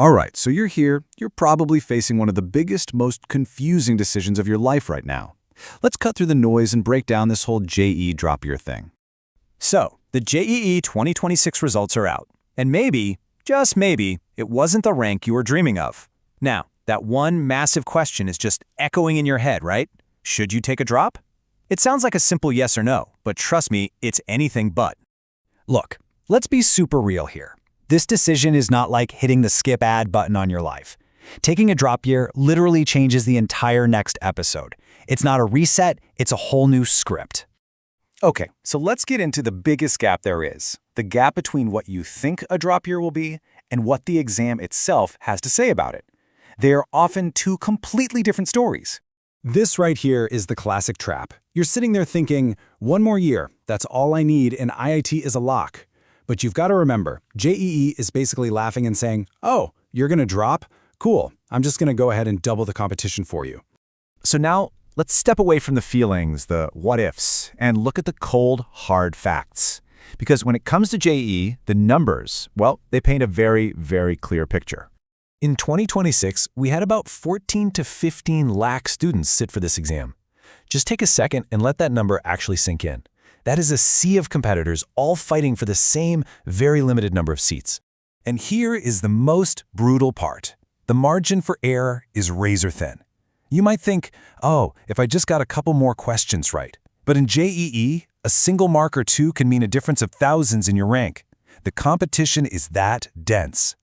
All right, so you're here. You're probably facing one of the biggest, most confusing decisions of your life right now. Let's cut through the noise and break down this whole JEE drop year thing. So, the JEE 2026 results are out. And maybe, just maybe, it wasn't the rank you were dreaming of. Now, that one massive question is just echoing in your head, right? Should you take a drop? It sounds like a simple yes or no, but trust me, it's anything but. Look, let's be super real here. This decision is not like hitting the skip ad button on your life. Taking a drop year literally changes the entire next episode. It's not a reset, it's a whole new script. Okay, so let's get into the biggest gap there is. The gap between what you think a drop year will be and what the exam itself has to say about it. They are often two completely different stories. This right here is the classic trap. You're sitting there thinking, one more year, that's all I need, and IIT is a lock. But you've got to remember, JEE is basically laughing and saying, oh, you're going to drop? Cool, I'm just going to go ahead and double the competition for you. So now, let's step away from the feelings, the what-ifs, and look at the cold, hard facts. Because when it comes to JEE, the numbers, well, they paint a very, very clear picture. In 2026, we had about 14 to 15 lakh students sit for this exam. Just take a second and let that number actually sink in. That is a sea of competitors all fighting for the same very limited number of seats. And here is the most brutal part. The margin for error is razor thin. You might think, oh, if I just got a couple more questions right. But in JEE, a single mark or two can mean a difference of thousands in your rank. The competition is that dense.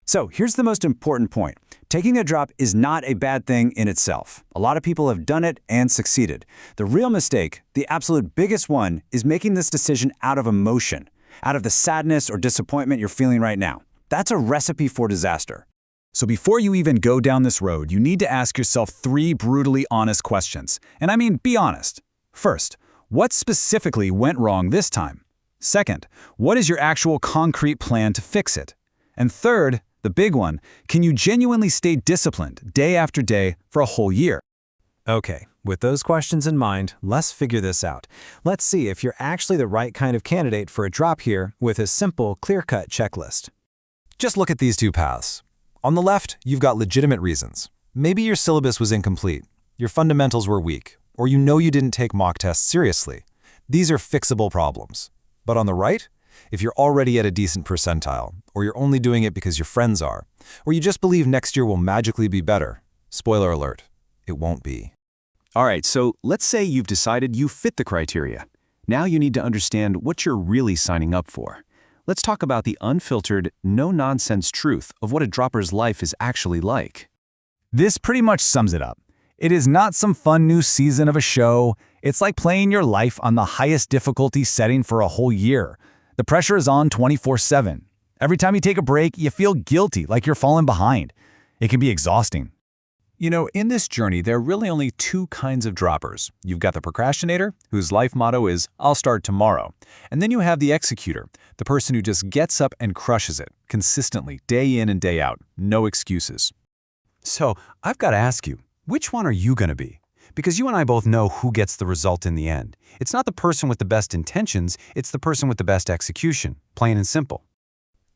So here's the most important point. Taking a drop is not a bad thing in itself. A lot of people have done it and succeeded. The real mistake, the absolute biggest one, is making this decision out of emotion, out of the sadness or disappointment you're feeling right now. That's a recipe for disaster. So before you even go down this road, you need to ask yourself 3 brutally honest questions. And I mean, be honest. First, what specifically went wrong this time? Second, what is your actual concrete plan to fix it? And third, the big one, can you genuinely stay disciplined day after day for a whole year? Okay, with those questions in mind, let's figure this out. Let's see if you're actually the right kind of candidate for a drop here with a simple, clear-cut checklist. Just look at these two paths. On the left, you've got legitimate reasons. Maybe your syllabus was incomplete, your fundamentals were weak, or you know you didn't take mock tests seriously. These are fixable problems. But on the right, if you're already at a decent percentile, or you're only doing it because your friends are, or you just believe next year will magically be better, spoiler alert, it won't be. All right, so let's say you've decided you fit the criteria. Now you need to understand what you're really signing up for. Let's talk about the unfiltered, no-nonsense truth of what a dropper's life is actually like. This pretty much sums it up. It is not some fun new season of a show. It's like playing your life on the highest difficulty setting for a whole year. The pressure is on 24/7. Every time you take a break, you feel guilty, like you're falling behind. It can be exhausting. You know, in this journey, there are really only 2 kinds of droppers. You've got the procrastinator, whose life motto is, I'll start tomorrow. And then you have the executor, the person who just gets up and crushes it, consistently, day in and day out, no excuses. So, I've got to ask you, which one are you going to be? Because you and I both know who gets the result in the end. It's not the person with the best intentions, it's the person with the best execution, plain and simple.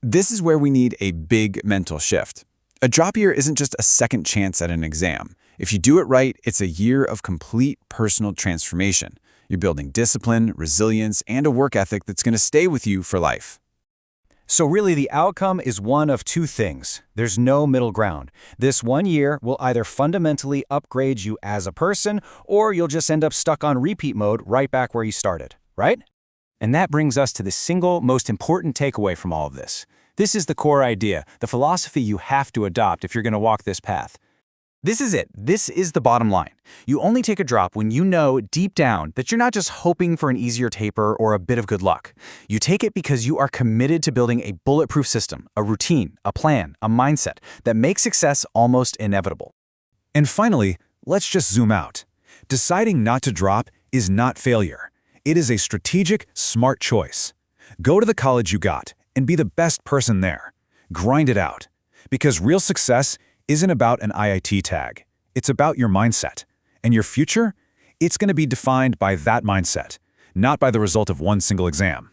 This is where we need a big mental shift. A drop year isn't just a second chance at an exam. If you do it right, it's a year of complete personal transformation. You're building discipline, resilience, and a work ethic that's going to stay with you for life. So really the outcome is one of 2 things. There's no middle ground. This 1 year will either fundamentally upgrade you as a person, or you'll just end up stuck on repeat mode right back where you started, right? And that brings us to the single most important takeaway from all of this. This is the core idea, the philosophy you have to adopt if you're going to walk this path. This is it. This is the bottom line. You only take a drop when you know deep down that you're not just hoping for an easier taper or a bit of good luck. You take it because you are committed to building a bulletproof system, a routine, a plan, a mindset that makes success almost inevitable. And finally, let's just zoom out. Deciding not to drop is not failure. It is a strategic, smart choice. Go to the college you got and be the best person there. Grind it out. Because real success isn't about an IIT tag. It's about your mindset. And your future? It's going to be defined by that mindset, not by the result of one single exam.